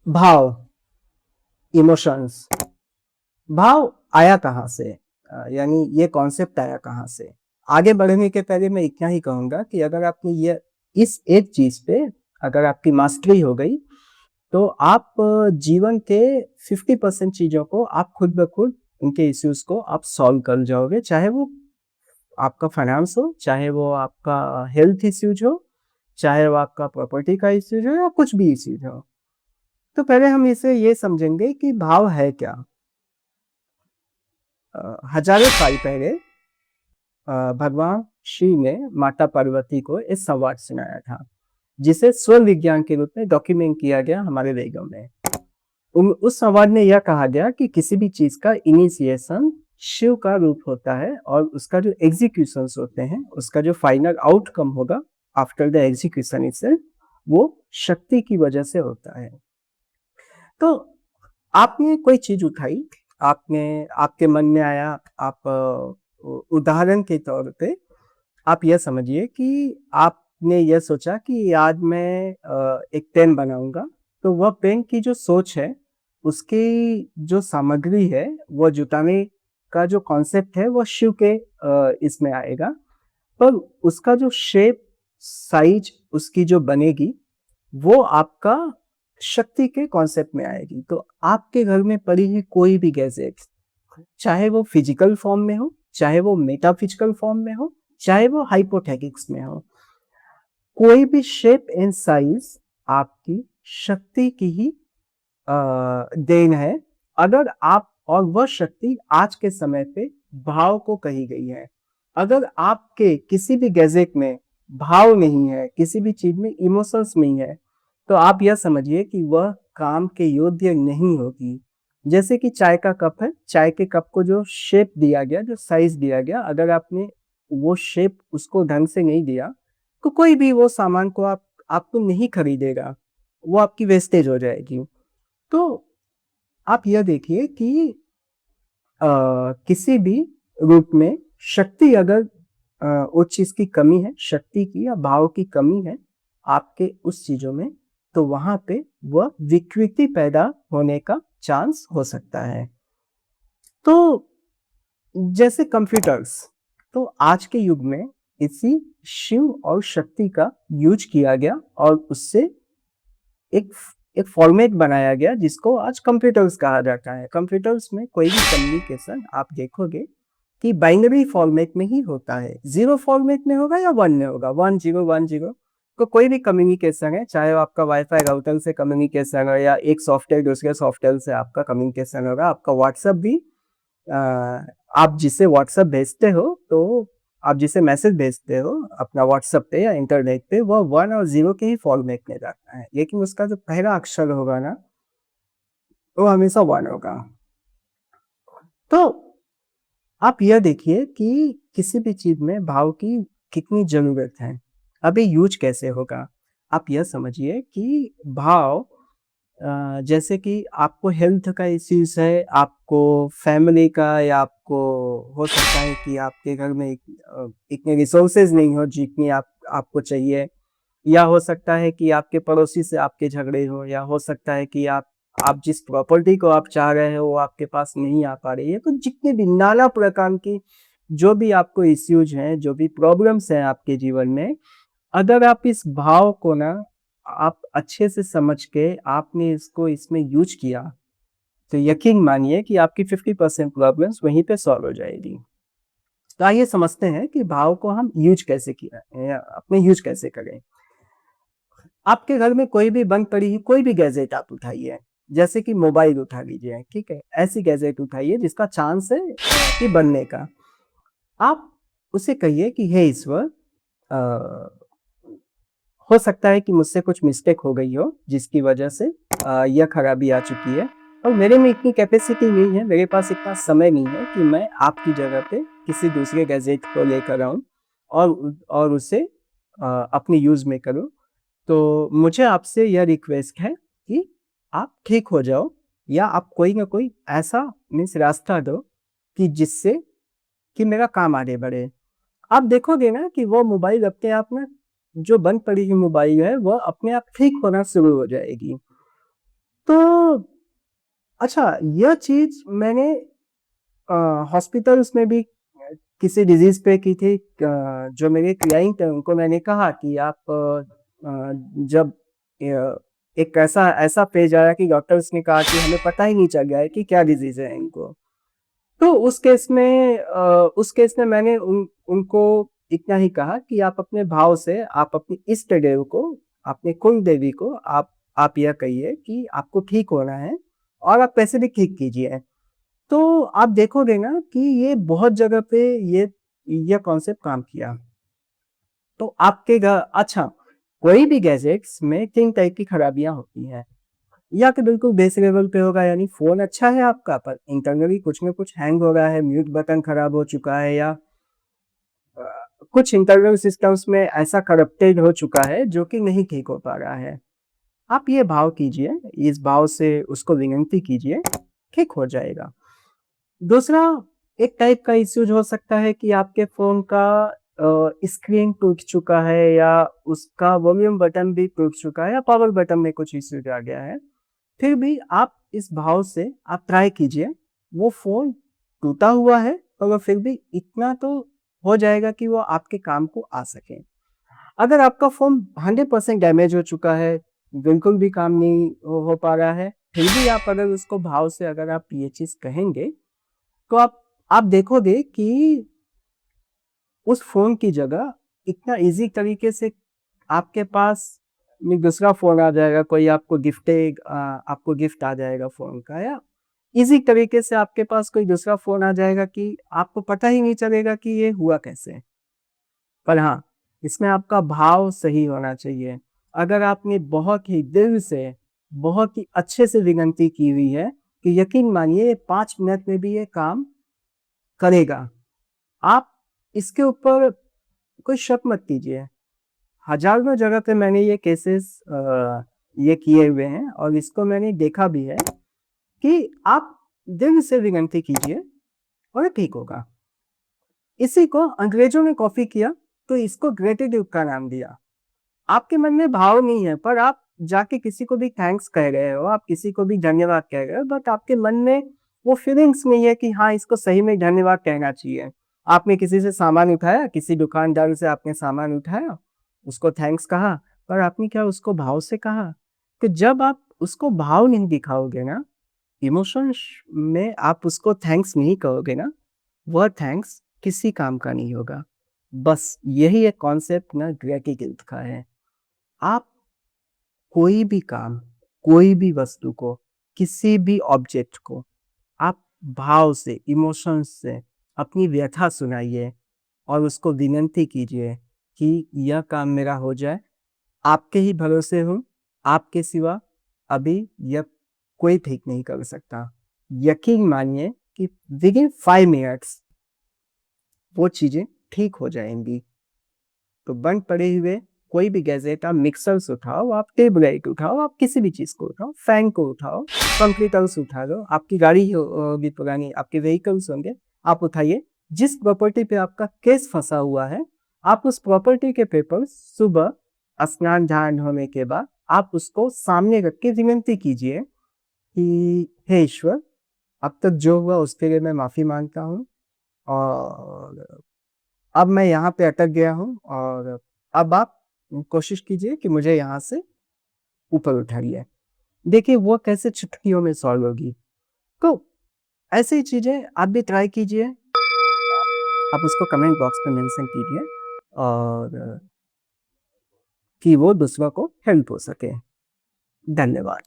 भाव, इमोशंस, भाव आया कहाँ से? यानी ये कॉन्सेप्ट आया कहाँ से? आगे बढ़ने के पहले मैं इतना ही कहूँगा कि अगर आपने ये इस एक चीज़ पे अगर आपकी मास्टरी हो गई, तो आप जीवन के 50% चीज़ों को आप खुद ब खुद उनके इश्यूज़ को आप सॉल्व कर जाओगे, चाहे वो आपका फाइनेंस हो, चाहे वो आपका हेल्थ इश्यूज़ हो, चाहे वो आपका प्रॉपर्टी का इश्यूज़ हो या कुछ भी इश्यूज़ हो। तो पहले हम इसे ये समझेंगे कि भाव है क्या? हजारों साल पहले भगवान शिव ने माता पार्वती को एक संवाद सुनाया था, जिसे स्वर विज्ञान के रूप में डॉक्यूमेंट किया गया हमारे वेदों में। उस संवाद में यह कहा गया कि किसी भी चीज का इनिशिएशन शिव का रूप होता है और उसका जो एग्जीक्यूशन होते हैं, उसका जो फाइनल आउटकम होगा आफ्टर द एग्जीक्यूशन itself, वो शक्ति की वजह से होता है। तो आपने कोई चीज उठाई, आपने आपके मन में आया, आप उदाहरण के तौर पे आप यह समझिए कि आपने यह सोचा कि आज मैं एक पेन बनाऊंगा। तो वह पेन की जो सोच है, उसकी जो सामग्री है, वह जुटाने का जो कॉन्सेप्ट है, वह शिव के इसमें आएगा। पर उसका जो शेप, साइज उसकी जो बनेगी, वो आपका शक्ति के कॉन्सेप्ट में आएगी। तो आपके घर में पड़ी हुई कोई भी गैजेट, चाहे वो फिजिकल फॉर्म में हो, चाहे वो मेटाफिजिकल फॉर्म में हो, चाहे वो हाइपोथेटिक्स में हो, कोई भी शेप एंड साइज आपकी शक्ति की ही देन है। अगर आप और वह शक्ति आज के समय पे भाव को कही गई है। अगर आपके किसी भी गैजेट में भाव नहीं है, किसी भी चीज में इमोशंस नहीं है, तो आप यह समझिए कि वह काम के योग्य नहीं होगी। जैसे कि चाय का कप है, चाय के कप को जो शेप दिया गया, जो साइज दिया गया, अगर आपने वो शेप उसको ढंग से नहीं दिया, तो कोई भी वो सामान को आपको नहीं खरीदेगा, वो आपकी वेस्टेज हो जाएगी। तो आप यह देखिए कि किसी भी रूप में शक्ति अगर उस चीज की कमी है, शक्ति की या भाव की कमी है आपके उस चीजों में, तो वहां पे वह विकृति पैदा होने का चांस हो सकता है। तो जैसे कंप्यूटर्स, तो आज के युग में इसी शिव और शक्ति का यूज किया गया और उससे एक एक फॉर्मेट बनाया गया जिसको आज कंप्यूटर्स कहा जाता है। कंप्यूटर्स में कोई भी कम्युनिकेशन आप देखोगे कि बाइनरी फॉर्मेट में ही होता है, जीरो फॉर्मेट में होगा या वन में होगा, 1010। तो कोई भी कम्युनिकेशन है, चाहे वो आपका वाईफाई राउटर से कम्युनिकेशन हो या एक सॉफ्टवेयर दूसरे सॉफ्टवेयर से आपका कम्युनिकेशन होगा, आपका व्हाट्सएप भी आप जिससे व्हाट्सएप भेजते हो, तो आप जिसे मैसेज भेजते हो अपना व्हाट्सएप पे या इंटरनेट पे, वह 1 और 0 के ही फॉर्मेट में जाता है, लेकिन उसका जो पहला अक्षर होगा ना, वो हमेशा 1 होगा। तो आप यह देखिए कि किसी भी चीज में भाव की कितनी जरूरत है। अभी यूज कैसे होगा? आप यह समझिए कि भाव जैसे कि आपको हेल्थ का इश्यूज है, आपको फैमिली का, या आपको हो सकता है कि आपके घर में इतने रिसोर्सेज नहीं हो जितनी आपको चाहिए, या हो सकता है कि आपके पड़ोसी से आपके झगड़े हो, या हो सकता है कि आप जिस प्रॉपर्टी को आप चाह रहे हो वो आपके पास नहीं आ पा रही है। तो जितने भी नाना प्रकार की जो भी आपको इश्यूज हैं, जो भी प्रॉब्लम्स हैं आपके जीवन में, अगर आप इस भाव को ना आप अच्छे से समझ के आपने इसको इसमें यूज किया, तो यकीन मानिए कि आपकी 50% प्रॉब्लम्स वहीं पे सॉल्व हो जाएगी। तो आइए समझते हैं कि भाव को हम यूज कैसे किया या अपने यूज कैसे करें। आपके घर में कोई भी बंद पड़ी हुई कोई भी गैजेट आप उठाइए, जैसे कि मोबाइल उठा लीजिए, ठीक है, ऐसी गैजेट उठाइए जिसका चांस है कि बनने का। आप उसे कहिए कि हे ईश्वर, हो सकता है कि मुझसे कुछ मिस्टेक हो गई हो जिसकी वजह से यह खराबी आ चुकी है, और मेरे में इतनी कैपेसिटी नहीं है, मेरे पास इतना समय नहीं है कि मैं आपकी जगह पे किसी दूसरे गैजेट को लेकर आऊं और उसे अपने यूज में करूं। तो मुझे आपसे यह रिक्वेस्ट है कि आप ठीक हो जाओ, या आप कोई ना कोई ऐसा मीन्स रास्ता दो कि जिससे कि मेरा काम आगे बढ़े। आप देखोगे ना कि वो मोबाइल अपने आप में, जो बंद पड़ी हुई मोबाइल है, वह अपने आप ठीक होना शुरू हो जाएगी। तो अच्छा, यह चीज़ मैंने हॉस्पिटल्स में भी किसी डिज़ीज़ पे की थी। जो मेरे क्लाइंट हैं उनको मैंने कहा कि आप जब एक ऐसा ऐसा फ़ेज़ आया कि डॉक्टर्स ने कहा कि हमें पता ही नहीं चल रहा है कि क्या डिज़ीज़ है इनको। तो उस केस में मैंने उनको इतना ही कहा कि आप अपने भाव से, आप अपनी इष्ट देव को, अपने कुल देवी को आप यह कहिए कि आपको ठीक होना है और आप पैसे भी ठीक कीजिए। तो आप देखोगे ना कि ये बहुत जगह पे ये कॉन्सेप्ट काम किया। तो आपके घ अच्छा, कोई भी गैजेट्स में 3 टाइप की खराबियाँ होती हैं। या तो बिल्कुल बेस लेवल पे होगा, यानी फ़ोन अच्छा है आपका पर इंटरनली कुछ न कुछ हैंग हो रहा है, म्यूट बटन खराब हो चुका है या अ, कुछ इंटरनल सिस्टम्स में ऐसा करप्टेड हो चुका है जो कि नहीं ठीक हो पा रहा है। आप ये भाव कीजिए, इस भाव से उसको विनती कीजिए, ठीक हो जाएगा। दूसरा, एक टाइप का इश्यूज हो सकता है कि आपके फ़ोन का स्क्रीन टूट चुका है या उसका वॉल्यूम बटन भी टूट चुका है या पावर बटन में कुछ इश्यूज आ गया है। फिर भी आप इस भाव से आप ट्राई कीजिए, वो फ़ोन टूटा हुआ है मगर फिर भी इतना तो हो जाएगा कि वो आपके काम को आ सके। अगर आपका फ़ोन 100% डैमेज हो चुका है, बिल्कुल भी काम नहीं हो पा रहा है, फिर भी आप अगर उसको भाव से अगर आप ये चीज़ कहेंगे, तो आप देखोगे कि उस फ़ोन की जगह इतना ईज़ी तरीके से आपके पास में दूसरा फ़ोन आ जाएगा, कोई आपको गिफ्ट आ जाएगा फ़ोन का, या ईज़ी तरीके से आपके पास कोई दूसरा फ़ोन आ जाएगा कि आपको पता ही नहीं चलेगा कि ये हुआ कैसे। पर हाँ, इसमें आपका भाव सही होना चाहिए। अगर आपने बहुत ही दिल से, बहुत ही अच्छे से विनती की हुई है, कि यकीन मानिए 5 मिनट में भी ये काम करेगा। आप इसके ऊपर कोई शक मत कीजिए। हज़ारों जगह पे मैंने ये केसेस ये किए हुए हैं और इसको मैंने देखा भी है कि आप दिल से विनती कीजिए और ये ठीक होगा। इसी को अंग्रेज़ों ने कॉपी किया, तो इसको ग्रेटिट्यूड का नाम दिया। आपके मन में भाव नहीं है, पर आप जाके किसी को भी थैंक्स कह रहे हो, आप किसी को भी धन्यवाद कह रहे हो, बट आपके मन में वो फीलिंग्स नहीं है कि हाँ, इसको सही में धन्यवाद कहना चाहिए। आपने किसी से सामान उठाया, किसी दुकानदार से आपने सामान उठाया, उसको थैंक्स कहा, पर आपने क्या उसको भाव से कहा? तो जब आप उसको भाव नहीं दिखाओगे ना, इमोशंस में आप उसको थैंक्स नहीं कहोगे ना, वह थैंक्स किसी काम का नहीं होगा। बस यही एक कॉन्सेप्ट ना ग्रेटिट्यूड का है। आप कोई भी काम, कोई भी वस्तु को, किसी भी ऑब्जेक्ट को आप भाव से, इमोशंस से अपनी व्यथा सुनाइए और उसको विनती कीजिए कि यह काम मेरा हो जाए। आपके ही भरोसे हूँ, आपके सिवा अभी यह कोई ठीक नहीं कर सकता। यकीन मानिए कि विदिन 5 मिनट्स वो चीज़ें ठीक हो जाएँगी। तो बंद पड़े हुए कोई भी गैजेट, आप मिक्सर्स उठाओ, आप ट्यूबलाइट उठाओ, आप किसी भी चीज़ को उठाओ, फैन को उठाओ, कंप्यूटर्स उठा लो, आपकी गाड़ी भी पुरानी, आपके व्हीकल्स होंगे, आप उठाइए। जिस प्रॉपर्टी पे आपका केस फँसा हुआ है, आप उस प्रॉपर्टी के पेपर्स सुबह स्नान-ध्यान होने के बाद आप उसको सामने रख के विनती कीजिए कि हे ईश्वर, अब तक जो हुआ उसके लिए मैं माफ़ी माँगता हूँ और अब मैं यहाँ पे अटक गया हूँ और अब आप कोशिश कीजिए कि मुझे यहाँ से ऊपर उठाइए। देखिए वो कैसे चुटकियों में सॉल्व होगी। तो ऐसी चीज़ें आप भी ट्राई कीजिए। आप उसको कमेंट बॉक्स में मेंशन कीजिए और कि वो दूसरों को हेल्प हो सके। धन्यवाद।